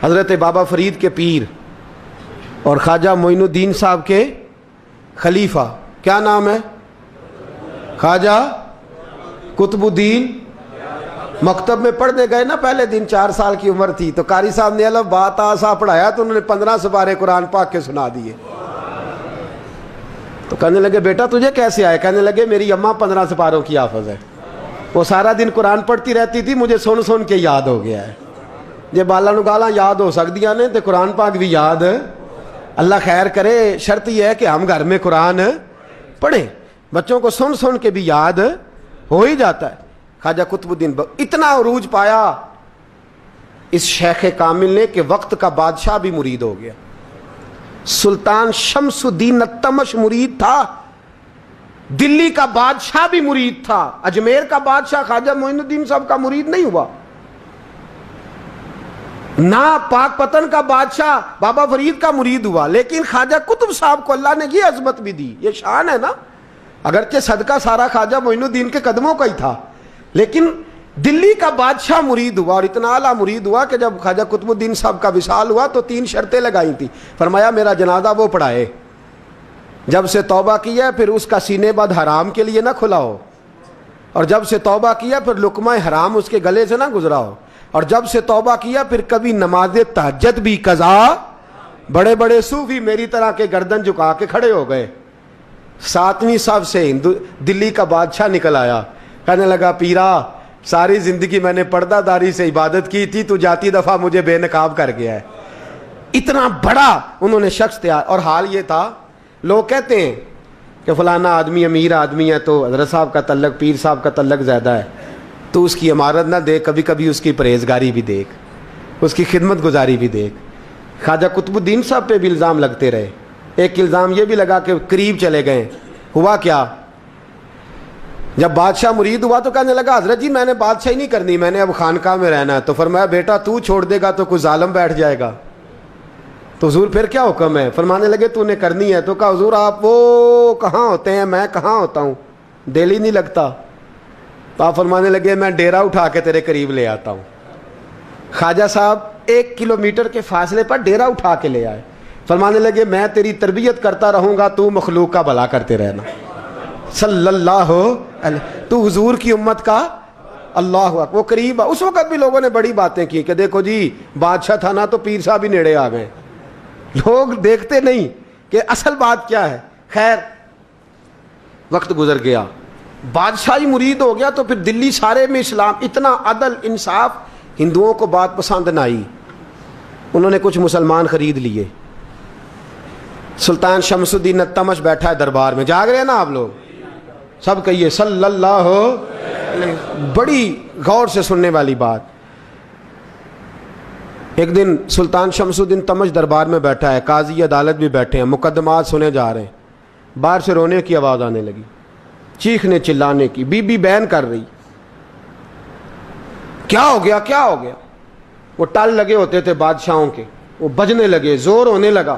حضرت بابا فرید کے پیر اور خواجہ معین الدین صاحب کے خلیفہ، کیا نام ہے؟ خواجہ قطب الدین۔ مکتب میں پڑھنے گئے نا، پہلے دن 4 سال کی عمر تھی تو قاری صاحب نے الف با تا سا پڑھایا تو انہوں نے 15 سپارے قرآن پاک کے سنا دیے۔ تو کہنے لگے بیٹا تجھے کیسے آئے؟ کہنے لگے میری اماں 15 سپاروں کی حافظ ہے، وہ سارا دن قرآن پڑھتی رہتی تھی، مجھے سن سن کے یاد ہو گیا ہے۔ جے بالا نو گالاں یاد ہو سکدیاں نے تے قرآن پاک بھی یاد۔ اللہ خیر کرے، شرط یہ ہے کہ ہم گھر میں قرآن پڑھیں، بچوں کو سن سن کے بھی یاد ہو ہی جاتا ہے۔ خواجہ قطب الدین اتنا عروج پایا اس شیخ کامل نے کہ وقت کا بادشاہ بھی مرید ہو گیا۔ سلطان شمس الدین التمش مرید تھا، دلی کا بادشاہ بھی مرید تھا، اجمیر کا بادشاہ خواجہ معین الدین صاحب کا مرید نہیں ہوا، نہ پاک پتن کا بادشاہ بابا فرید کا مرید ہوا، لیکن خواجہ قطب صاحب کو اللہ نے یہ عظمت بھی دی، یہ شان ہے نا۔ اگرچہ صدقہ سارا خواجہ معین الدین کے قدموں کا ہی تھا، لیکن دلی کا بادشاہ مرید ہوا، اور اتنا اعلیٰ مرید ہوا کہ جب خواجہ قطب الدین صاحب کا وصال ہوا تو 3 شرطیں لگائی تھی۔ فرمایا میرا جنازہ وہ پڑھائے، جب سے توبہ کیا پھر اس کا سینے بد حرام کے لیے نہ کھلا ہو، اور جب سے توبہ کیا پھر لقمہ حرام اس کے گلے سے نہ گزرا ہو، اور جب سے توبہ کیا پھر کبھی نماز تہجد بھی قضا۔ بڑے بڑے صوفی میری طرح کے گردن جھکا کے کھڑے ہو گئے۔ 7ویں صف سے دلی کا بادشاہ نکل آیا، کہنے لگا پیرا ساری زندگی میں نے پردہ داری سے عبادت کی تھی، تو جاتی دفعہ مجھے بے نقاب کر گیا ہے۔ اتنا بڑا انہوں نے شخص تیار، اور حال یہ تھا لوگ کہتے ہیں کہ فلانا آدمی امیر آدمی ہے تو حضرت صاحب کا تعلق پیر صاحب کا تعلق زیادہ ہے، تو اس کی عمارت نہ دیکھ، کبھی کبھی اس کی پرہیزگاری بھی دیکھ، اس کی خدمت گزاری بھی دیکھ۔ خواجہ قطب الدین صاحب پہ بھی الزام لگتے رہے، ایک الزام یہ بھی لگا کہ قریب چلے گئے۔ ہوا کیا؟ جب بادشاہ مرید ہوا تو کہنے لگا حضرت جی میں نے بادشاہی نہیں کرنی، میں نے اب خانقاہ میں رہنا ہے۔ تو فرمایا بیٹا تو چھوڑ دے گا تو کوئی ظالم بیٹھ جائے گا، تو حضور پھر کیا حکم ہے؟ فرمانے لگے تو نے کرنی ہے۔ تو کہا حضور آپ وہ کہاں ہوتے ہیں، میں کہاں ہوتا ہوں، دل ہی نہیں لگتا۔ تو آپ فرمانے لگے میں ڈیرا اٹھا کے تیرے قریب لے آتا ہوں۔ خواجہ صاحب 1 کلومیٹر کے فاصلے پر ڈیرا اٹھا کے لے آئے، فرمانے لگے میں تیری تربیت کرتا رہوں گا، تو مخلوق کا بھلا کرتے رہنا۔ صلی اللہ علیہ، تو حضور کی امت کا اللہ اکبر۔ وہ قریب، اس وقت بھی لوگوں نے بڑی باتیں کی کہ دیکھو جی بادشاہ تھا نا تو پیر صاحب ہی نیڑے آ گئے، لوگ دیکھتے نہیں کہ اصل بات کیا ہے۔ خیر وقت گزر گیا، بادشاہی مرید ہو گیا، تو پھر دلی سارے میں اسلام، اتنا عدل انصاف، ہندوؤں کو بات پسند نہ آئی، انہوں نے کچھ مسلمان خرید لیے۔ سلطان شمس الدین التمش بیٹھا ہے دربار میں، جاگ رہے ہیں نا آپ لوگ سب، کہیے صلی اللہ علیہ۔ بڑی غور سے سننے والی بات۔ ایک دن سلطان شمس الدین تمش دربار میں بیٹھا ہے، قاضی عدالت بھی بیٹھے ہیں، مقدمات سنے جا رہے ہیں، باہر سے رونے کی آواز آنے لگی، چیخنے چلانے کی، بی بی بیان کر رہی، کیا ہو گیا کیا ہو گیا؟ وہ ٹال لگے ہوتے تھے بادشاہوں کے، وہ بجنے لگے، زور ہونے لگا۔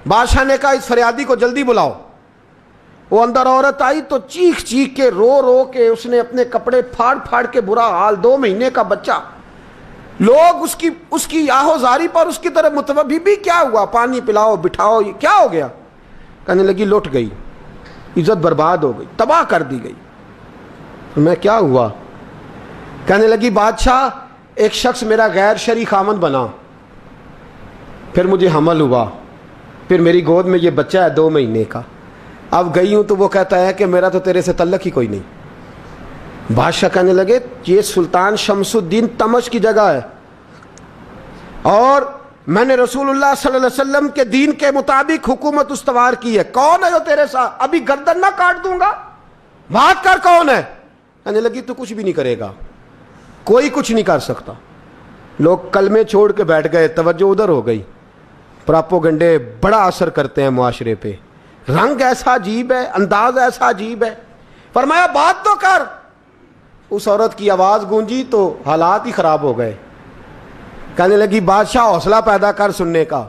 بادشاہ نے کہا اس فریادی کو جلدی بلاؤ۔ وہ اندر عورت آئی تو چیخ چیخ کے رو رو کے اس نے اپنے کپڑے پھاڑ پھاڑ کے، برا حال، 2 مہینے کا بچہ، لوگ اس کی آہو زاری پر اس کی طرف متوجہ، بھی کیا ہوا، پانی پلاؤ بٹھاؤ، یہ کیا ہو گیا؟ کہنے لگی لٹ گئی، عزت برباد ہو گئی، تباہ کر دی گئی۔ میں کیا ہوا؟ کہنے لگی بادشاہ ایک شخص میرا غیر شرعی خامند بنا، پھر مجھے حمل ہوا، پھر میری گود میں یہ بچہ ہے 2 مہینے کا، اب گئی ہوں تو وہ کہتا ہے کہ میرا تو تیرے سے تعلق ہی کوئی نہیں۔ بادشاہ کہنے لگے یہ سلطان شمس الدین تمش کی جگہ ہے، اور میں نے رسول اللہ صلی اللہ علیہ وسلم کے دین کے مطابق حکومت استوار کی ہے، کون ہے جو تیرے ساتھ؟ ابھی گردن نہ کاٹ دوں گا، بات کر کون ہے؟ کہنے لگی تو کچھ بھی نہیں کرے گا، کوئی کچھ نہیں کر سکتا۔ لوگ کلمے چھوڑ کے بیٹھ گئے، توجہ ادھر ہو گئی۔ پراپوگنڈے بڑا اثر کرتے ہیں معاشرے پہ، رنگ ایسا عجیب ہے، انداز ایسا عجیب ہے۔ فرمایا بات تو کر۔ اس عورت کی آواز گونجی تو حالات ہی خراب ہو گئے۔ کہنے لگی بادشاہ حوصلہ پیدا کر سننے کا۔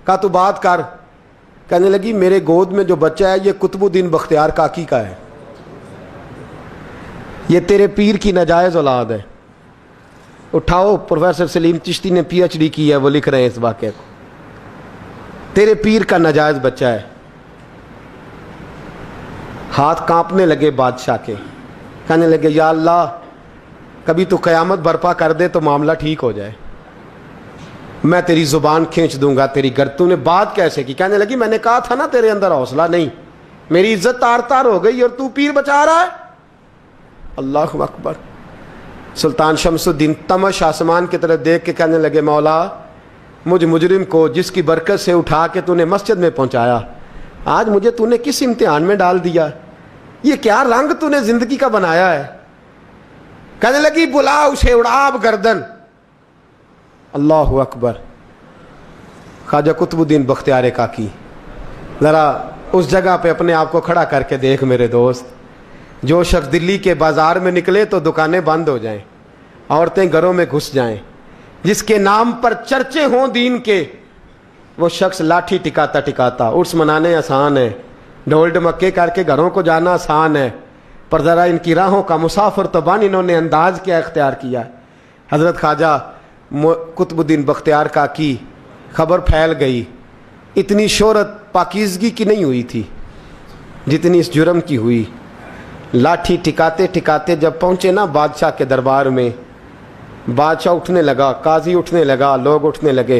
کہا تو بات کر۔ کہنے لگی میرے گود میں جو بچہ ہے یہ قطب الدین بختیار کاکی کا ہے، یہ تیرے پیر کی ناجائز اولاد ہے۔ اٹھاؤ, پروفیسر سلیم چشتی نے پی ایچ ڈی کی ہے, وہ لکھ رہے ہیں اس واقعے کو. تیرے پیر کا ناجائز بچہ ہے. ہاتھ کانپنے لگے بادشاہ کے, کہنے لگے یا اللہ کبھی تو قیامت برپا کر دے تو معاملہ ٹھیک ہو جائے, میں تیری زبان کھینچ دوں گا تیری گر. تو نے بات کیسے کی؟ کہنے لگی میں نے کہا تھا نا تیرے اندر حوصلہ نہیں, میری عزت تار تار ہو گئی اور تو پیر بچا رہا ہے. اللہ اکبر. سلطان شمس الدین تمش آسمان کی طرف دیکھ کے کہنے لگے مولا مجھ مجرم کو جس کی برکت سے اٹھا کے تو نے مسجد میں پہنچایا, آج مجھے تو نے کس امتحان میں ڈال دیا؟ یہ کیا رنگ تو نے زندگی کا بنایا ہے؟ کہنے لگی بلا اسے, اڑاب گردن. اللہ اکبر. خواجہ قطب الدین بختیار کاکی, ذرا اس جگہ پہ اپنے آپ کو کھڑا کر کے دیکھ میرے دوست. جو شخص دلی کے بازار میں نکلے تو دکانیں بند ہو جائیں, عورتیں گھروں میں گھس جائیں, جس کے نام پر چرچے ہوں دین کے, وہ شخص لاٹھی ٹکاتا ٹکاتا. عرس منانے آسان ہے, ڈھول ڈمکے کر کے گھروں کو جانا آسان ہے, پر ذرا ان کی راہوں کا مسافر تو بن انہوں نے انداز کیا اختیار کیا. حضرت خواجہ قطب الدین بختیار کاکی, خبر پھیل گئی. اتنی شہرت پاکیزگی کی نہیں ہوئی تھی جتنی اس جرم کی ہوئی. لاٹھی ٹکاتے ٹکاتے جب پہنچے نا بادشاہ کے دربار میں, بادشاہ اٹھنے لگا, قاضی اٹھنے لگا, لوگ اٹھنے لگے,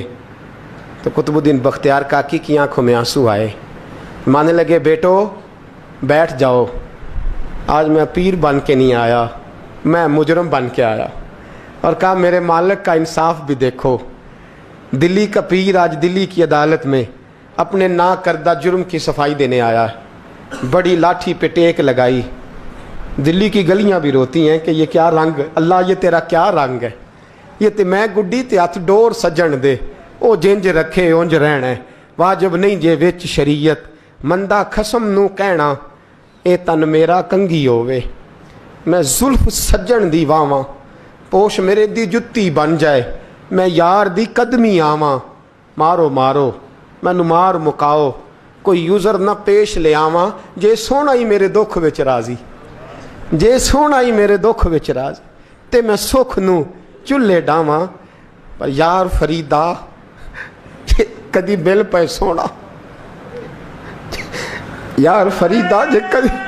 تو قطب الدین بختیار کاکی کی آنکھوں میں آنسو آئے. مانے لگے بیٹو بیٹھ جاؤ, آج میں پیر بن کے نہیں آیا, میں مجرم بن کے آیا. اور کہا میرے مالک کا انصاف بھی دیکھو, دلی کا پیر آج دلی کی عدالت میں اپنے نا کردہ جرم کی صفائی دینے آیا ہے. بڑی لاٹھی پہ ٹیک لگائی. دلی کی گلیاں بھی روتی ہیں کہ یہ کیا رنگ, اللہ یہ تیرا کیا رنگ ہے, یہ تے میں گڈی تے ہاتھ ڈور سجن دے, او جنج رکھے اونج رہنا ہے, واجب نہیں جے وچ شریعت, مندہ خسم نو کہنا اے تن میرا کنگھی ہووے, میں زلف سجن دی واواں, پوش میرے دی جتی بن جائے, میں یار دی قدمی آواں, مارو مارو مینو مار مکاؤ, کوئی یوزر نہ پیش لے آواں, جے سونا ہی میرے دکھ وچ راضی, جے سونا ہی میرے دکھ وچ راضی, تے میں سکھ نو چلے ڈاواں, پر یار فریدا کدی بل پہ سونا, یار فریدا جے کدی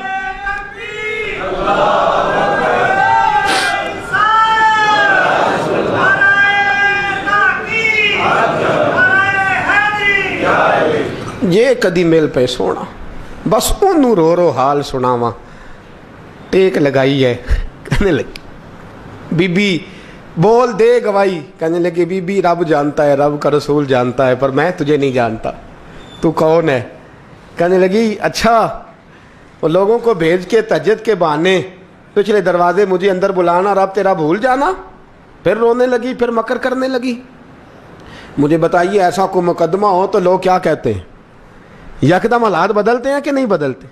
یہ کدی مل پہ سونا, بس انہوں رو رو حال سناواں. ٹیک لگائی ہے, کہنے لگی بی بی بول دے گواہی. کہنے لگی بی بی رب جانتا ہے, رب کا رسول جانتا ہے, پر میں تجھے نہیں جانتا, تو کون ہے؟ کہنے لگی اچھا وہ لوگوں کو بھیج کے تہجد کے بہانے پچھلے دروازے مجھے اندر بلانا, رب تیرا بھول جانا. پھر رونے لگی, پھر مکر کرنے لگی. مجھے بتائیے ایسا کوئی مقدمہ ہو تو لوگ کیا کہتے ہیں؟ یکدم حالات بدلتے ہیں کہ نہیں بدلتے؟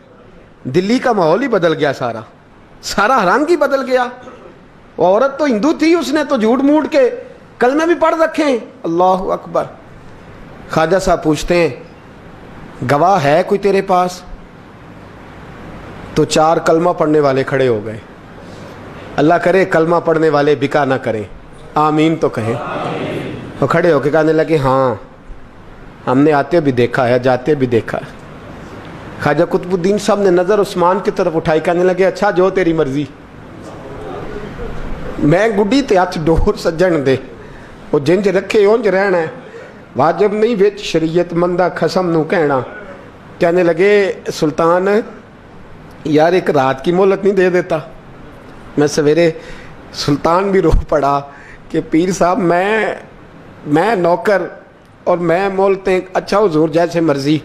دلی کا ماحول ہی بدل گیا, سارا رنگ ہی بدل گیا. وہ عورت تو ہندو تھی, اس نے تو جھوٹ موٹ کے کلمے بھی پڑھ رکھے ہیں. اللہ اکبر. خواجہ صاحب پوچھتے ہیں گواہ ہے کوئی تیرے پاس؟ تو 4 کلمہ پڑھنے والے کھڑے ہو گئے. اللہ کرے کلمہ پڑھنے والے بکا نہ کریں, آمین تو کہیں. وہ کھڑے ہو کے کہنے لگے ہاں ہم نے آتے بھی دیکھا ہے, جاتے بھی دیکھا ہے. خواجہ قطب الدین صاحب نے نظر عثمان کی طرف اٹھائی, کہنے لگے اچھا جو تیری مرضی, میں گڈی تے ہاتھ ڈور سجن دے, وہ جنج رکھے اونج رہنا ہے, واجب نہیں وچ شریعت, مندہ خسم نو کہنا. کہنے لگے سلطان یار ایک رات کی مہلت نہیں دے دیتا؟ میں سویرے سلطان بھی رو پڑا کہ پیر صاحب میں نوکر اور میں مولتے. اچھا حضور جیسے مرضی.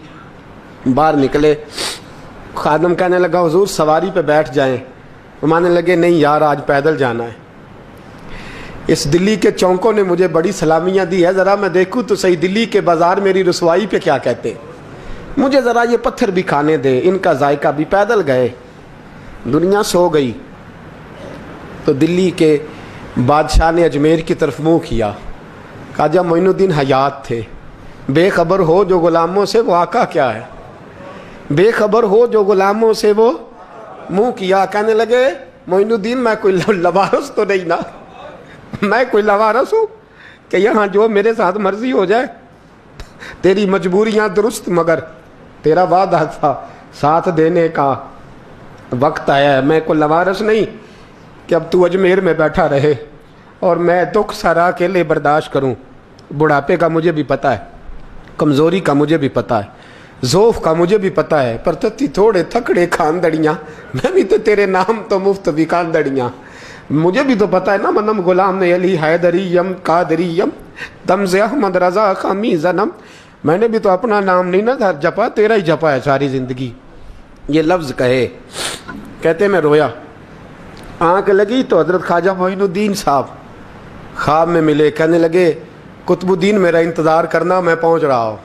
باہر نکلے, خادم کہنے لگا حضور سواری پہ بیٹھ جائیں. وہ مانے لگے نہیں یار آج پیدل جانا ہے. اس دلی کے چونکوں نے مجھے بڑی سلامیاں دی ہے, ذرا میں دیکھوں تو صحیح دلی کے بازار میری رسوائی پہ کیا کہتے ہیں. مجھے ذرا یہ پتھر بھی کھانے دے, ان کا ذائقہ بھی. پیدل گئے, دنیا سو گئی تو دلی کے بادشاہ نے اجمیر کی طرف منہ کیا. خواجہ معین الدین حیات تھے. بے خبر ہو جو غلاموں سے وہ آقا کیا ہے, بے خبر ہو جو غلاموں سے وہ منہ کیا. کہنے لگے معین الدین میں کوئی لبارس تو نہیں نا, میں کوئی لوارث ہوں کہ یہاں جو میرے ساتھ مرضی ہو جائے؟ تیری مجبوریاں درست، مگر تیرا وعدہ تھا ساتھ دینے کا، وقت آیا ہے۔ میں کوئی لوارث نہیں کہ اب تو اجمیر میں بیٹھا رہے اور میں دکھ سارا اکیلے برداشت کروں۔ بڑھاپے کا مجھے بھی پتہ ہے، کمزوری کا مجھے بھی پتہ ہے، ذوف کا مجھے بھی پتہ ہے، پر تتی تھوڑے تھکڑے خاندڑیاں، میں بھی تو تیرے نام تو مفت بھی خاندڑیاں، مجھے بھی تو پتہ ہے نا، منم غلام نے علی حیدریم قادریم تمز احمد رضا خامی زنم، میں نے بھی تو اپنا نام نہیں نہ جپا، تیرا ہی جپا ہے ساری زندگی۔ یہ لفظ کہے، کہتے میں رویا، آنکھ لگی تو حضرت خواجہ معین الدین صاحب خواب میں ملے، کہنے لگے قطب الدین میرا انتظار کرنا، میں پہنچ رہا ہوں،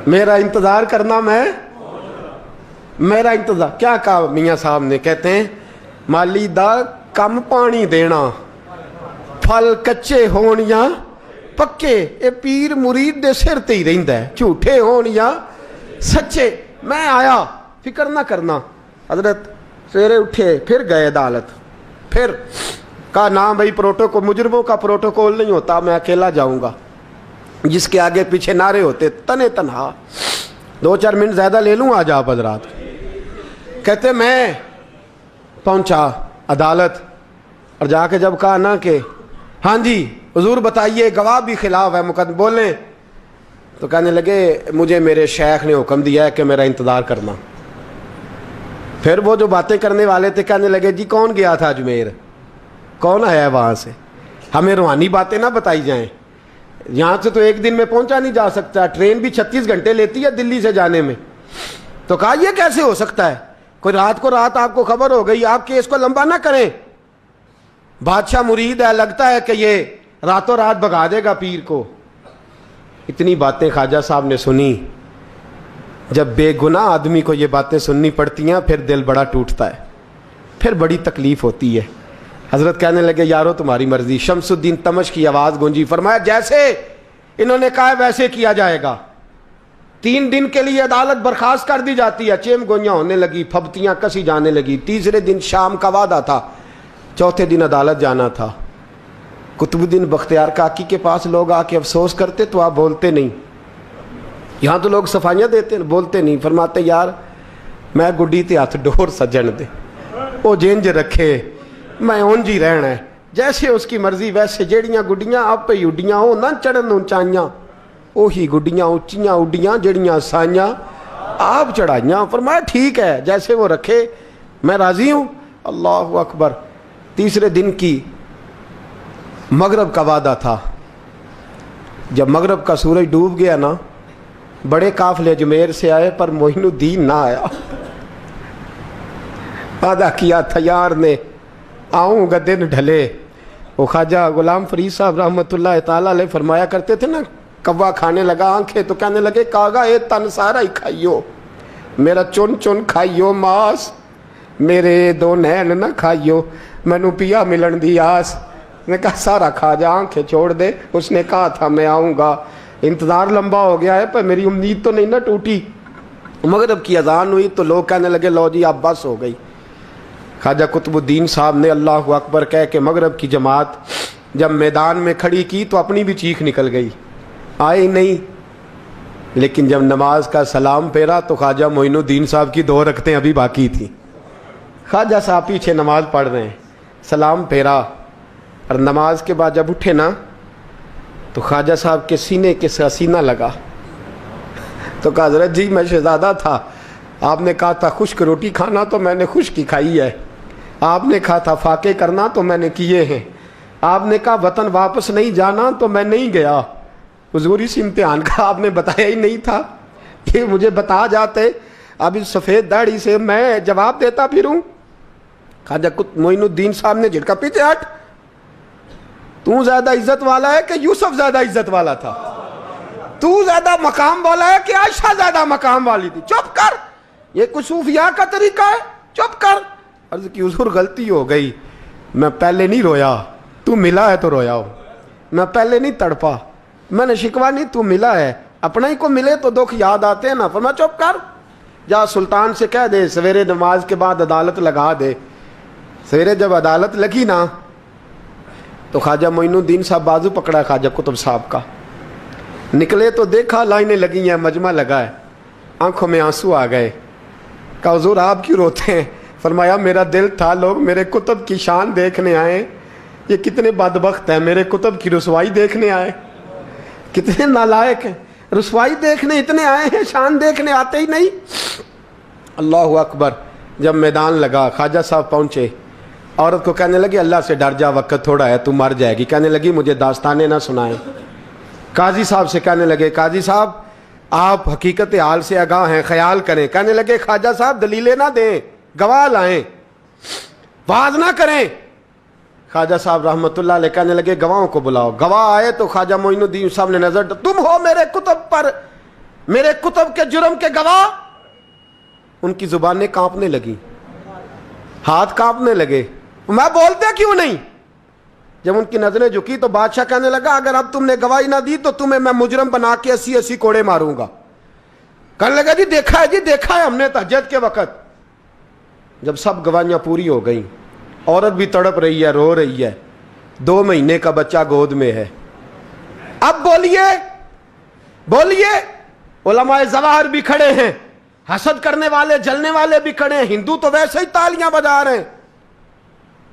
میرا انتظار کرنا، میرا انتظار۔ کیا کہا میاں صاحب نے؟ کہتے ہیں مالی دا کم پانی دینا، پھل کچے ہون یا پکے، اے پیر مرید دے سر تے ہی رہندا ہے، جھوٹے ہون یا سچے۔ میں آیا، فکر نہ کرنا۔ حضرت سویرے اٹھے، پھر گئے عدالت، پھر کہا نہ بھائی پروٹوکول، مجرموں کا پروٹوکول نہیں ہوتا، میں اکیلا جاؤں گا، جس کے آگے پیچھے نعرے ہوتے تنے تنہا، 2-4 منٹ زیادہ لے لوں آج آپ حضرات۔ کہتے میں پہنچا عدالت اور جا کے جب کہا نا کہ ہاں جی حضور بتائیے، گواہ بھی خلاف ہے، مقدمہ بولیں، تو کہنے لگے مجھے میرے شیخ نے حکم دیا ہے کہ میرا انتظار کرنا۔ پھر وہ جو باتیں کرنے والے تھے کہنے لگے جی کون گیا تھا اجمیر، کون آیا ہے وہاں سے، ہمیں روحانی باتیں نہ بتائی جائیں، یہاں سے تو ایک دن میں پہنچا نہیں جا سکتا، ٹرین بھی 36 گھنٹے لیتی ہے دلی سے جانے میں۔ تو کہا یہ کیسے ہو سکتا ہے، کوئی رات کو رات آپ کو خبر ہو گئی، آپ کیس کو لمبا نہ کریں، بادشاہ مرید ہے، لگتا ہے کہ یہ راتوں رات بھگا دے گا پیر کو۔ اتنی باتیں خواجہ صاحب نے سنی۔ جب بے گناہ آدمی کو یہ باتیں سننی پڑتی ہیں پھر دل بڑا ٹوٹتا ہے، پھر بڑی تکلیف ہوتی ہے۔ حضرت کہنے لگے یارو تمہاری مرضی۔ شمس الدین تمش کی آواز گونجی، فرمایا جیسے انہوں نے کہا ویسے کیا جائے گا۔ 3 دن کے لیے عدالت برخاست کر دی جاتی ہے۔ چیم گوئیاں ہونے لگی، پھبتیاں کسی جانے لگی۔ تیسرے دن شام کا وعدہ تھا، چوتھے دن عدالت جانا تھا۔ قطب الدین بختیار کاکی کے پاس لوگ آ کے افسوس کرتے تو آپ بولتے نہیں، یہاں تو لوگ صفائیاں دیتے بولتے نہیں، فرماتے یار میں گڈی تے ہاتھ ڈور سجن دے، وہ جینج رکھے، میں اونج ہی رہنا ہے، جیسے اس کی مرضی ویسے، جیڑیاں گڈیاں آپ پہ اڈیاں ہو نہ چڑھن اونچائیاں، وہی گڈیاں اونچیاں اڈیاں جیڑیاں سائیاں آپ چڑھائیاں۔ فرمایا ٹھیک ہے جیسے وہ رکھے، میں راضی ہوں۔ اللہ اکبر۔ تیسرے دن کی مغرب کا وعدہ تھا، جب مغرب کا سورج ڈوب گیا نا، بڑے قافلے اجمیر سے آئے پر معین الدین نہ آیا۔ وعدہ کیا تھا یار نے آؤں گا دن ڈھلے۔ وہ خواجہ غلام فرید صاحب رحمۃ اللہ تعالیٰ علیہ فرمایا کرتے تھے نا، کوا کھانے لگا آنکھیں تو کہنے لگے کاغا اے تن سارا ہی کھائیو، میرا چن چن کھائیو ماس، میرے 2 نین نہ کھائیو، مینو پیا ملن دی آس۔ نے کہا سارا کھا جا، آنکھیں چھوڑ دے۔ اس نے کہا تھا میں آؤں گا، انتظار لمبا ہو گیا ہے پر میری امید تو نہیں نہ ٹوٹی۔ مغرب کی اذان ہوئی تو لوگ کہنے لگے لو جی اب بس ہو گئی۔ خواجہ قطب الدین صاحب نے اللہ اکبر کہہ کے مغرب کی جماعت جب میدان میں کھڑی کی تو اپنی بھی چیخ نکل گئی، آئی نہیں۔ لیکن جب نماز کا سلام پھیرا تو خواجہ معین الدین صاحب کی 2 رکعتیں ابھی باقی تھیں۔ خواجہ صاحب پیچھے نماز پڑھ رہے ہیں، سلام پھیرا اور نماز کے بعد جب اٹھے نا تو خواجہ صاحب کے سینے کے سینہ لگا تو کہا حضرت جی میں شہزادہ تھا، آپ نے کہا تھا خشک روٹی کھانا تو میں نے خشک کی کھائی ہے، آپ نے کہا تھا فاقے کرنا تو میں نے کیے ہیں، آپ نے کہا وطن واپس نہیں جانا تو میں نہیں گیا۔ حضور اس امتحان کا آپ نے بتایا ہی نہیں تھا، کہ مجھے بتا جاتے اب اس سفید داڑھی سے میں جواب دیتا پھروں۔ خواجہ معین الدین صاحب نے جھٹکا، پیچھے ہٹ، تو زیادہ عزت والا ہے کہ یوسف زیادہ عزت والا تھا؟ تو زیادہ مقام والا ہے کہ عائشہ زیادہ مقام والی تھی؟ چپ کر، یہ کچھ صوفیاء کا طریقہ ہے، چپ کر۔ عرض کی حضور غلطی ہو گئی، میں پہلے نہیں رویا، تو ملا ہے تو رویا ہو، میں پہلے نہیں تڑپا، میں نے شکوا نہیں، تو ملا ہے، اپنا ہی کو ملے تو دکھ یاد آتے ہیں نا۔ فرمایا چپ کر، جا سلطان سے کہہ دے سویرے نماز کے بعد عدالت لگا دے۔ سویرے جب عدالت لگی نا تو خواجہ معین الدین صاحب بازو پکڑا خواجہ قطب صاحب کا، نکلے تو دیکھا لائنیں لگی ہیں، مجمع لگا ہے، آنکھوں میں آنسو آ گئے۔ کہا حضور آپ کیوں روتے ہیں؟ فرمایا میرا دل تھا لوگ میرے کتب کی شان دیکھنے آئے، یہ کتنے بدبخت ہیں، میرے کتب کی رسوائی دیکھنے آئے، کتنے نالائق ہیں، رسوائی دیکھنے اتنے آئے ہیں، شان دیکھنے آتے ہی نہیں۔ اللہ اکبر۔ جب میدان لگا خواجہ صاحب پہنچے، عورت کو کہنے لگی اللہ سے ڈر جا، وقت تھوڑا ہے، تو مر جائے گی۔ کہنے لگی مجھے داستانیں نہ سنائیں۔ قاضی صاحب سے کہنے لگے قاضی صاحب آپ حقیقت حال سے آگاہ ہیں، خیال کریں۔ کہنے لگے خواجہ صاحب دلیلیں نہ دیں، گواہ لائیں، وعظ نہ کریں۔ خواجہ صاحب رحمۃ اللہ علیہ کہنے لگے گواہوں کو بلاؤ۔ گواہ آئے تو خواجہ معین الدین صاحب نے نظر، تم ہو میرے کتب پر، میرے کتب کے جرم کے گواہ؟ ان کی زبانیں کانپنے لگی، ہاتھ کانپنے لگے، میں بولتے کیوں نہیں؟ جب ان کی نظریں جھکی تو بادشاہ کہنے لگا اگر اب تم نے گواہی نہ دی تو تمہیں میں مجرم بنا کے 80 کوڑے ماروں گا۔ کہنے لگا جی دیکھا ہے ہم نے تہجد کے وقت۔ جب سب گواہیاں پوری ہو گئیں، عورت بھی تڑپ رہی ہے، رو رہی ہے، 2 مہینے کا بچہ گود میں ہے۔ اب بولیے، علماء ظواہر بھی کھڑے ہیں، حسد کرنے والے جلنے والے بھی کھڑے ہیں، ہندو تو ویسے ہی تالیاں بجا رہے ہیں۔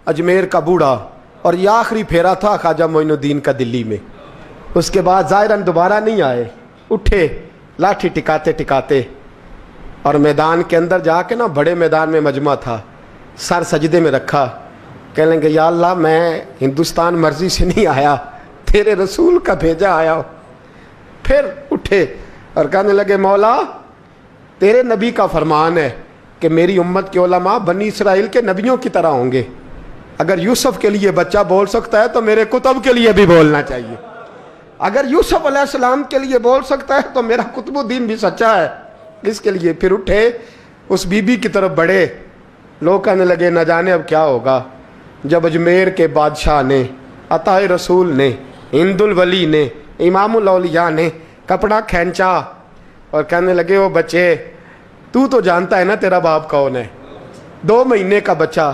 اجمیر کا بوڑھا، اور یہ آخری پھیرا تھا خواجہ معین الدین کا دلی میں، اس کے بعد ظاہراً دوبارہ نہیں آئے، اٹھے لاٹھی ٹکاتے ٹکاتے اور میدان کے اندر جا کے نا، بڑے میدان میں مجمع تھا، سر سجدے میں رکھا، کہنے لگے یا اللہ میں ہندوستان مرضی سے نہیں آیا، تیرے رسول کا بھیجا آیا ہوں۔ پھر اٹھے اور کہنے لگے مولا تیرے نبی کا فرمان ہے کہ میری امت کے علماء بنی اسرائیل کے نبیوں کی طرح ہوں گے، اگر یوسف کے لیے بچہ بول سکتا ہے تو میرے کتب کے لیے بھی بولنا چاہیے، اگر یوسف علیہ السلام کے لیے بول سکتا ہے تو میرا قطب الدین بھی سچا ہے، اس کے لیے۔ پھر اٹھے اس بی بی کی طرف بڑھے، لوگ کہنے لگے نہ جانے اب کیا ہوگا۔ جب اجمیر کے بادشاہ نے، عطا رسول نے، ہند الولی نے، امام الاولیاء نے کپڑا کھینچا اور کہنے لگے وہ بچے تو جانتا ہے نا تیرا باپ کون ہے، 2 مہینے کا بچہ۔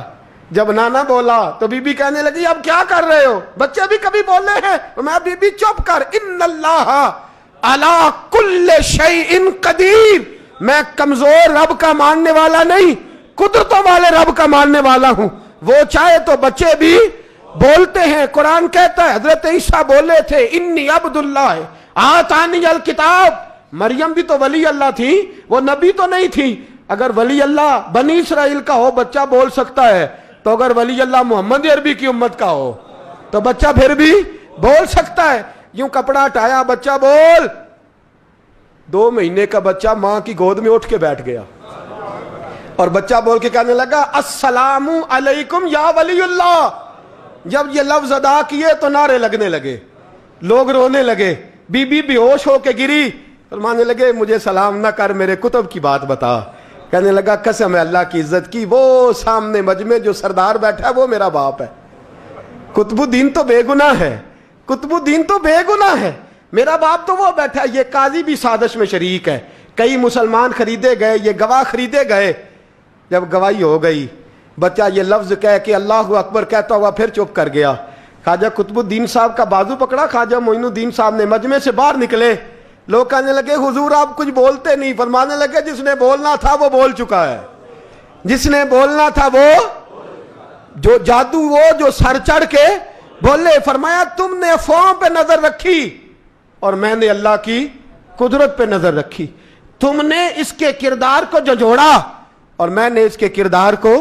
جب نانا بولا تو بی بی کہنے لگی اب کیا کر رہے ہو، بچے بھی کبھی بولے ہیں؟ میں بی بی چپ کر، ان اللہ علی کل شیء قدیر، میں کمزور رب کا ماننے والا نہیں، قدرتوں والے رب کا ماننے والا ہوں، وہ چاہے تو بچے بھی بولتے ہیں۔ قرآن کہتا ہے حضرت عیسیٰ بولے تھے انی عبداللہ آتانی الکتاب، مریم بھی تو ولی اللہ تھی، وہ نبی تو نہیں تھی۔ اگر ولی اللہ بنی اسرائیل کا ہو بچہ بول سکتا ہے، تو اگر ولی اللہ محمد عربی کی امت کا ہو تو بچہ پھر بھی بول سکتا ہے۔ یوں کپڑا ہٹایا، بچہ بول، 2 مہینے کا بچہ ماں کی گود میں اٹھ کے بیٹھ گیا اور بچہ بول کے کہنے لگا السلام علیکم یا ولی اللہ۔ جب یہ لفظ ادا کیے تو نعرے لگنے لگے، لوگ رونے لگے، بی بی بے ہوش ہو کے گری، فرمانے لگے مجھے سلام نہ کر، میرے کتب کی بات بتا۔ کہنے لگا قسم ہے اللہ کی عزت کی، وہ سامنے مجمع جو سردار بیٹھا ہے وہ میرا باپ ہے، قطب الدین تو بے گناہ ہے، قطب الدین تو بے گناہ ہے، میرا باپ تو وہ بیٹھا ہے۔ یہ قاضی بھی سازش میں شریک ہے، کئی مسلمان خریدے گئے، یہ گواہ خریدے گئے۔ جب گواہی ہو گئی، بچہ یہ لفظ کہہ کے اللہ اکبر کہتا ہوا پھر چپ کر گیا۔ خواجہ قطب الدین صاحب کا بازو پکڑا خواجہ معین الدین صاحب نے، مجمع سے باہر نکلے، لوگ کہنے لگے حضور آپ کچھ بولتے نہیں۔ فرمانے لگے جس نے بولنا تھا وہ بول چکا ہے، جس نے بولنا تھا وہ جو جادو، وہ جو سر چڑھ کے بولے۔ فرمایا تم نے افواہوں پہ نظر رکھی اور میں نے اللہ کی قدرت پہ نظر رکھی، تم نے اس کے کردار کو جھنجھوڑا اور میں نے اس کے کردار کو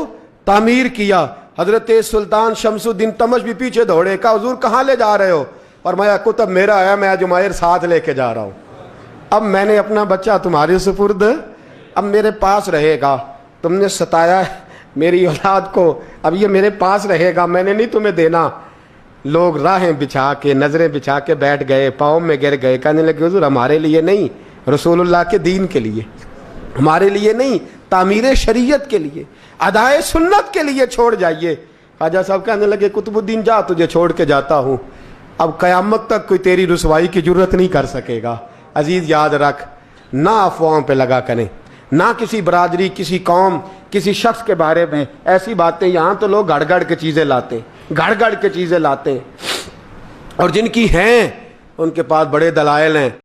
تعمیر کیا۔ حضرت سلطان شمس الدین تمش بھی پیچھے دوڑے، کہا حضور کہاں لے جا رہے ہو؟ فرمایا کتب میرا ہے، میں جمائر ساتھ لے کے جا رہا ہوں، اب میں نے اپنا بچہ تمہارے سپرد، اب میرے پاس رہے گا، تم نے ستایا میری اولاد کو، اب یہ میرے پاس رہے گا، میں نے نہیں تمہیں دینا۔ لوگ راہیں بچھا کے، نظریں بچھا کے بیٹھ گئے، پاؤں میں گر گئے، کہنے لگے حضور ہمارے لیے نہیں، رسول اللہ کے دین کے لیے، ہمارے لیے نہیں، تعمیر شریعت کے لیے، ادائے سنت کے لیے چھوڑ جائیے۔ خواجہ صاحب کہنے لگے قطب الدین جا، تجھے چھوڑ کے جاتا ہوں، اب قیامت تک کوئی تیری رسوائی کی جرت نہیں کر سکے گا۔ عزیز یاد رکھ، نہ افواہوں پہ لگا کریں، نہ کسی برادری، کسی قوم، کسی شخص کے بارے میں ایسی باتیں، یہاں تو لوگ گڑ گڑ کے چیزیں لاتے ہیں، گھڑ گھڑ کے چیزیں لاتے ہیں، اور جن کی ہیں ان کے پاس بڑے دلائل ہیں.